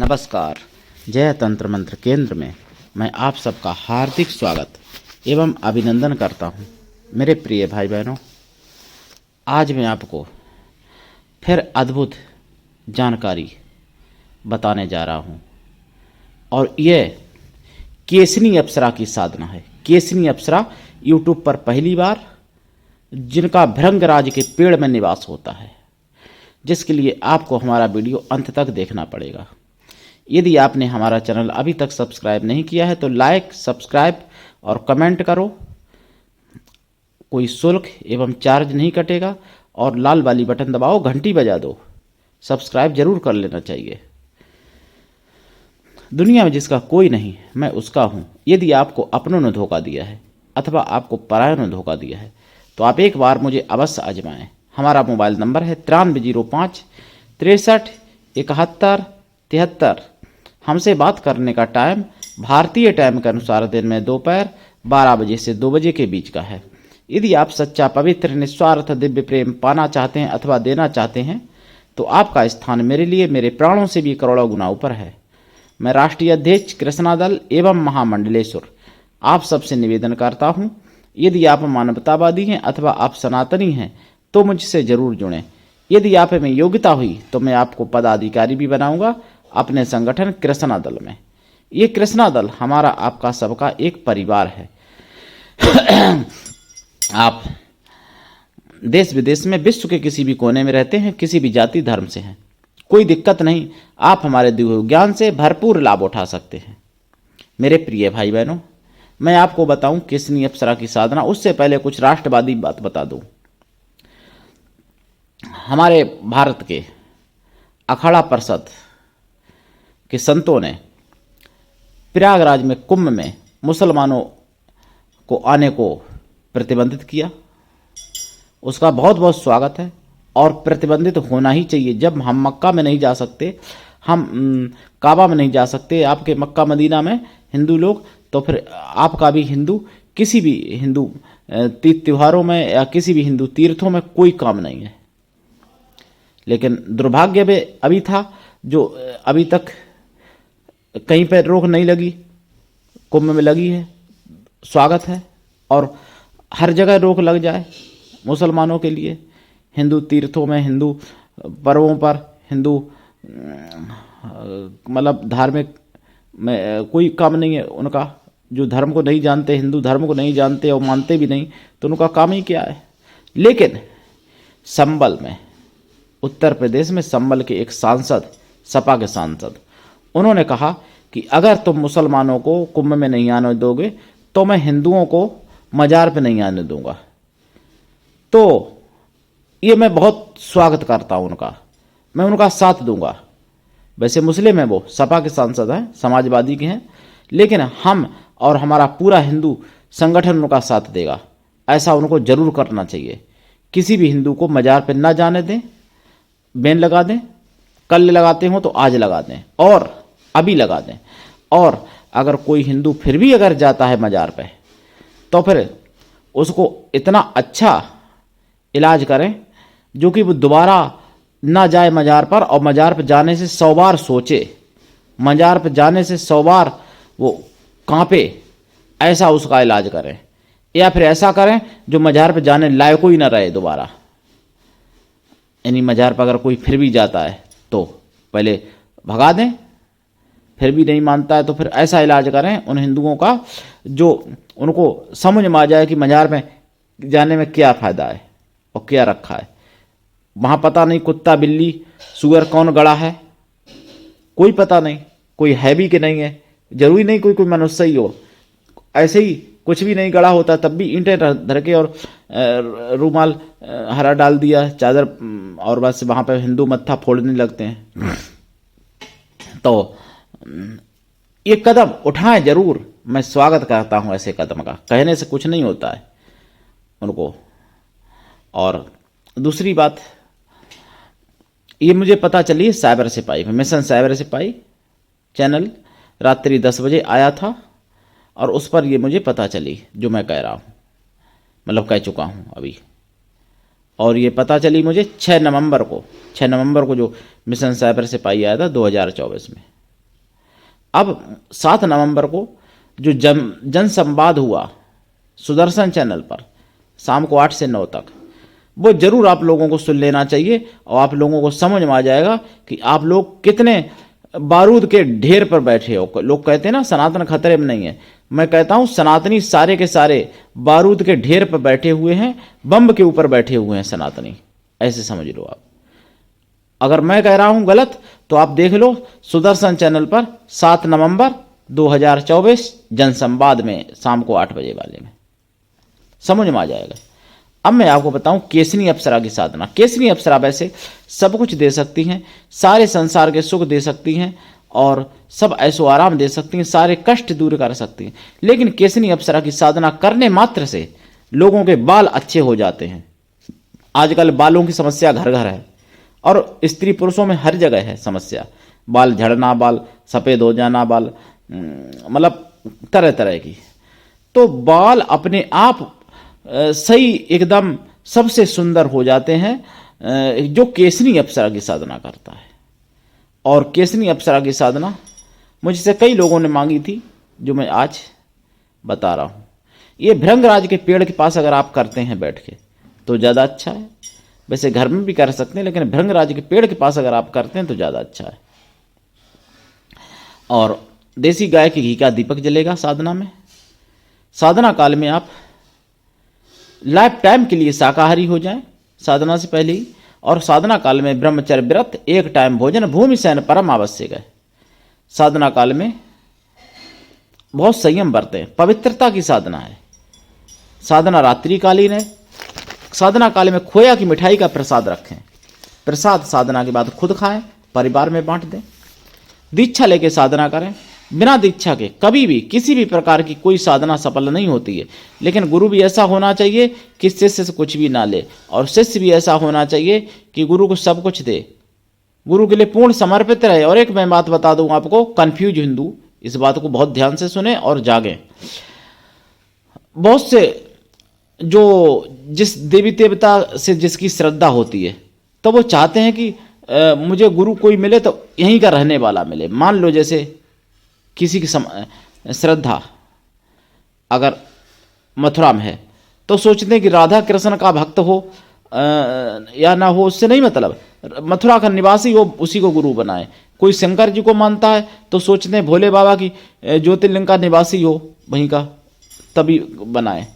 नमस्कार। जय तंत्र मंत्र केंद्र में मैं आप सबका हार्दिक स्वागत एवं अभिनंदन करता हूं। मेरे प्रिय भाई बहनों, आज मैं आपको फिर अद्भुत जानकारी बताने जा रहा हूं और यह केसनी अप्सरा की साधना है। केसनी अप्सरा यूट्यूब पर पहली बार, जिनका भृंगराज के पेड़ में निवास होता है, जिसके लिए आपको हमारा वीडियो अंत तक देखना पड़ेगा। यदि आपने हमारा चैनल अभी तक सब्सक्राइब नहीं किया है तो लाइक, सब्सक्राइब और कमेंट करो। कोई शुल्क एवं चार्ज नहीं कटेगा और लाल वाली बटन दबाओ, घंटी बजा दो। सब्सक्राइब जरूर कर लेना चाहिए। दुनिया में जिसका कोई नहीं, मैं उसका हूं। यदि आपको अपनों ने धोखा दिया है अथवा आपको परायों ने धोखा दिया है तो आप एक बार मुझे अवश्य आजमाएं। हमारा मोबाइल नंबर है 9305 63 71 73। हमसे बात करने का टाइम भारतीय टाइम के अनुसार दिन में दोपहर 12 बजे से 2 बजे के बीच का है। यदि आप सच्चा, पवित्र, निस्वार्थ दिव्य प्रेम पाना चाहते हैं अथवा देना चाहते हैं तो आपका स्थान मेरे लिए मेरे प्राणों से भी करोड़ों गुना ऊपर है। मैं राष्ट्रीय अध्यक्ष कृष्णा दल एवं महामंडलेश्वर आप सबसे निवेदन करता हूं, यदि आप मानवतावादी हैं अथवा आप सनातनी हैं तो मुझसे जरूर जुड़ें। यदि आप में योग्यता हुई तो मैं आपको पदाधिकारी भी बनाऊंगा अपने संगठन कृष्णा दल में। ये कृष्णा दल हमारा, आपका, सबका एक परिवार है। आप देश विदेश में, विश्व के किसी भी कोने में रहते हैं, किसी भी जाति धर्म से हैं, कोई दिक्कत नहीं। आप हमारे दिए हुए ज्ञान से भरपूर लाभ उठा सकते हैं। मेरे प्रिय भाई बहनों, मैं आपको बताऊं केसनी अप्सरा की साधना, उससे पहले कुछ राष्ट्रवादी बात बता दूं। हमारे भारत के अखाड़ा परिषद के संतों ने प्रयागराज में कुंभ में मुसलमानों को आने को प्रतिबंधित किया। उसका बहुत बहुत स्वागत है और प्रतिबंधित होना ही चाहिए। जब हम मक्का में नहीं जा सकते, हम काबा में नहीं जा सकते, आपके मक्का मदीना में हिंदू लोग, तो फिर आपका भी हिंदू किसी भी हिंदू त्योहारों में या किसी भी हिंदू तीर्थों में कोई काम नहीं है। लेकिन दुर्भाग्य भी अभी था, जो अभी तक कहीं पर रोक नहीं लगी, कुंभ में लगी है। स्वागत है और हर जगह रोक लग जाए मुसलमानों के लिए, हिंदू तीर्थों में, हिंदू पर्वों पर, हिंदू मतलब धार्मिक में कोई काम नहीं है उनका। जो धर्म को नहीं जानते, हिंदू धर्म को नहीं जानते और मानते भी नहीं, तो उनका काम ही क्या है। लेकिन संबल में, उत्तर प्रदेश में संबल के एक सांसद, सपा के सांसद, उन्होंने कहा कि अगर तुम मुसलमानों को कुंभ में नहीं आने दोगे तो मैं हिंदुओं को मजार पे नहीं आने दूंगा। तो ये मैं बहुत स्वागत करता हूं उनका, मैं उनका साथ दूंगा। वैसे मुस्लिम है वो, सपा के सांसद हैं, समाजवादी के हैं, लेकिन हम और हमारा पूरा हिंदू संगठन उनका साथ देगा। ऐसा उनको जरूर करना चाहिए। किसी भी हिंदू को मजार पे ना जाने दें, बैन लगा दें। कल लगाते हो तो आज लगा दें और अभी लगा दें। और अगर कोई हिंदू फिर भी अगर जाता है मजार पे तो फिर उसको इतना अच्छा इलाज करें जो कि वो दोबारा ना जाए मजार पर, और मजार पर जाने से 100 बार सोचे, मजार पर जाने से 100 बार वो कांपे, ऐसा उसका इलाज करें। या फिर ऐसा करें जो मजार पर जाने लायक ही ना रहे दोबारा। यानी मजार पर अगर कोई फिर भी जाता है तो पहले भगा दें, फिर भी नहीं मानता है तो फिर ऐसा इलाज करें उन हिंदुओं का जो उनको समझ में आ जाए कि मजार में जाने में क्या फ़ायदा है और क्या रखा है। वहाँ पता नहीं कुत्ता, बिल्ली, सुअर कौन गड़ा है, कोई पता नहीं, कोई है भी कि नहीं है। जरूरी नहीं कोई मनुष्य ही हो, ऐसे ही कुछ भी नहीं गड़ा होता, तब भी ईंटें धर के और रूमाल हरा डाल दिया, चादर, और बस वहाँ पर हिंदू मत्था फोड़ने लगते हैं। तो ये कदम उठाएं जरूर, मैं स्वागत करता हूँ ऐसे कदम का। कहने से कुछ नहीं होता है उनको। और दूसरी बात, ये मुझे पता चली साइबर सिपाही में, मिशन साइबर सिपाही चैनल रात्रि 10 बजे आया था और उस पर ये मुझे पता चली जो मैं कह रहा हूँ, मतलब कह चुका हूँ अभी। और ये पता चली मुझे 6 नवंबर को जो मिशन साइबर सिपाही आया था 2024 में। अब 7 नवंबर को जो जन संवाद हुआ सुदर्शन चैनल पर शाम को 8 से 9 तक, वो जरूर आप लोगों को सुन लेना चाहिए और आप लोगों को समझ में आ जाएगा कि आप लोग कितने बारूद के ढेर पर बैठे हो। लोग कहते हैं ना सनातन खतरे में नहीं है, मैं कहता हूं सनातनी सारे के सारे बारूद के ढेर पर बैठे हुए हैं, बम के ऊपर बैठे हुए हैं सनातनी, ऐसे समझ लो आप। अगर मैं कह रहा हूं गलत तो आप देख लो सुदर्शन चैनल पर 7 नवंबर 2024 जनसंवाद में शाम को 8 बजे वाले में समझ में आ जाएगा। अब मैं आपको बताऊं केसनी अप्सरा की साधना। केसनी अप्सरा वैसे सब कुछ दे सकती हैं, सारे संसार के सुख दे सकती हैं और सब ऐसो आराम दे सकती हैं, सारे कष्ट दूर कर सकती हैं, लेकिन केसनी अप्सरा की साधना करने मात्र से लोगों के बाल अच्छे हो जाते हैं। आजकल बालों की समस्या घर घर है और स्त्री पुरुषों में हर जगह है समस्या, बाल झड़ना, बाल सफ़ेद हो जाना, बाल मतलब तरह तरह की। तो बाल अपने आप सही एकदम सबसे सुंदर हो जाते हैं जो केसनी अप्सरा की साधना करता है। और केसनी अप्सरा की साधना मुझसे कई लोगों ने मांगी थी, जो मैं आज बता रहा हूँ। ये भृंगराज के पेड़ के पास अगर आप करते हैं बैठ के तो ज़्यादा अच्छा है, वैसे घर में भी कर सकते हैं, लेकिन भृंगराज के पेड़ के पास अगर आप करते हैं तो ज़्यादा अच्छा है। और देसी गाय के घी का दीपक जलेगा साधना में। साधना काल में आप लाइफ टाइम के लिए शाकाहारी हो जाएं साधना से पहले ही, और साधना काल में ब्रह्मचर्य व्रत, 1 टाइम भोजन, भूमि शयन परम आवश्यक है। साधना काल में बहुत संयम बरतें, पवित्रता की साधना है। साधना रात्रिकालीन है। साधना काल में खोया की मिठाई का प्रसाद रखें। प्रसाद साधना के बाद खुद खाएं, परिवार में बांट दें। दीक्षा लेके साधना करें। बिना दीक्षा के कभी भी किसी भी प्रकार की कोई साधना सफल नहीं होती है, लेकिन गुरु भी ऐसा होना चाहिए कि शिष्य से कुछ भी ना ले, और शिष्य भी ऐसा होना चाहिए कि गुरु को सब कुछ दे, गुरु के लिए पूर्ण समर्पित रहे। और एक मैं बात बता दूं आपको, कंफ्यूज हिंदू इस बात को बहुत ध्यान से सुने और जागें। बहुत से जो जिस देवी देवता से जिसकी श्रद्धा होती है, तो वो चाहते हैं कि मुझे गुरु कोई मिले तो यहीं का रहने वाला मिले। मान लो जैसे किसी की श्रद्धा अगर मथुरा में है तो सोचते हैं कि राधा कृष्ण का भक्त हो या ना हो, उससे नहीं मतलब, मथुरा का निवासी हो उसी को गुरु बनाए। कोई शंकर जी को मानता है तो सोचते हैं भोले बाबा की ज्योतिर्लिंग का निवासी हो वहीं का, तभी बनाए।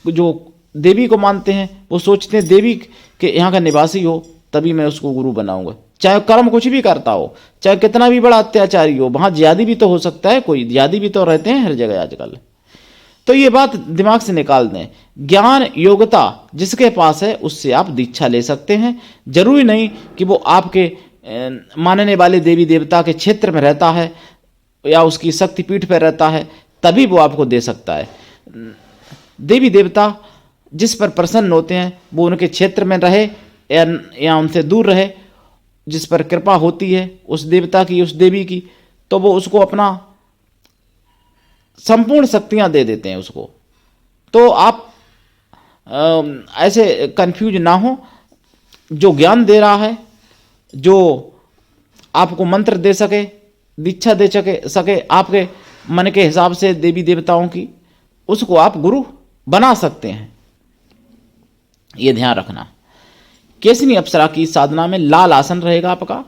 जो देवी को मानते हैं वो सोचते हैं देवी के यहाँ का निवासी हो तभी मैं उसको गुरु बनाऊंगा। चाहे कर्म कुछ भी करता हो, चाहे कितना भी बड़ा अत्याचारी हो, वहां ज्यादा भी तो हो सकता है, कोई ज्यादा भी तो रहते हैं हर जगह आजकल। तो ये बात दिमाग से निकाल दें। ज्ञान योग्यता जिसके पास है उससे आप दीक्षा ले सकते हैं। जरूरी नहीं कि वो आपके मानने वाले देवी देवता के क्षेत्र में रहता है या उसकी शक्तिपीठ पर रहता है तभी वो आपको दे सकता है। देवी देवता जिस पर प्रसन्न होते हैं वो उनके क्षेत्र में रहे या उनसे दूर रहे, जिस पर कृपा होती है उस देवता की, उस देवी की, तो वो उसको अपना संपूर्ण शक्तियां दे देते हैं उसको। तो आप ऐसे कंफ्यूज ना हो। जो ज्ञान दे रहा है, जो आपको मंत्र दे सके, दीक्षा दे सके आपके मन के हिसाब से देवी देवताओं की, उसको आप गुरु बना सकते हैं। ये ध्यान रखना। केसनी अप्सरा की साधना में लाल आसन रहेगा आपका,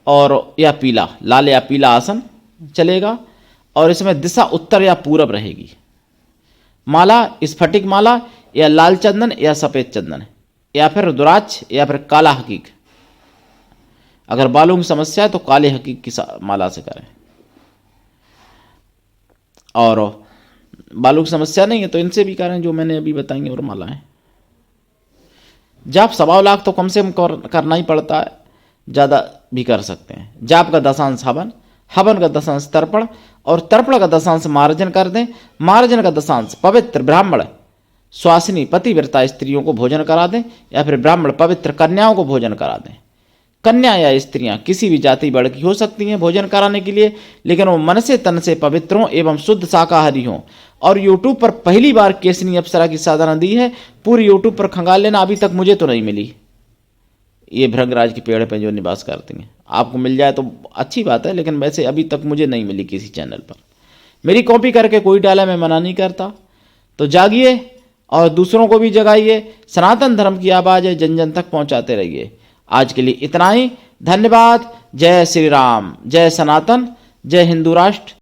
और या पीला, लाल या पीला आसन चलेगा, और इसमें दिशा उत्तर या पूरब रहेगी। माला स्फटिक माला या लाल चंदन या सफेद चंदन या फिर रुद्राक्ष या फिर काला हकीक। अगर बालों की समस्या है तो काले हकीक की माला से करें, और बालों की समस्या नहीं है तो इनसे भी करें जो मैंने अभी बताई और मालाएं। जाप 1.25 लाख तो कम से कम करना ही पड़ता है, ज़्यादा भी कर सकते हैं। जाप का 10अंश हवन, हवन का 10अंश तर्पण, और तर्पण का 10अंश मार्जन कर दें। मार्जन का 10अंश पवित्र ब्राह्मण स्वासिनी पतिव्रता स्त्रियों को भोजन करा दें, या फिर ब्राह्मण पवित्र कन्याओं को भोजन करा दें। कन्या या स्त्रियां किसी भी जाति वर्ग की हो सकती हैं भोजन कराने के लिए, लेकिन वो मन से तन से पवित्र हों एवं शुद्ध शाकाहारी हों। और YouTube पर पहली बार केसनी अप्सरा की साधना दी है। पूरी YouTube पर खंगाल लेना, अभी तक मुझे तो नहीं मिली। ये भृंगराज के पेड़ पे जो निवास करती हैं। आपको मिल जाए तो अच्छी बात है, लेकिन वैसे अभी तक मुझे नहीं मिली किसी चैनल पर। मेरी कॉपी करके कोई डाला, मैं मना नहीं करता। तो जागिए और दूसरों को भी जगाइए। सनातन धर्म की आवाज़ है, जन जन तक पहुंचाते रहिए। आज के लिए इतना ही। धन्यवाद। जय श्री राम, जय सनातन, जय हिंदू राष्ट्र।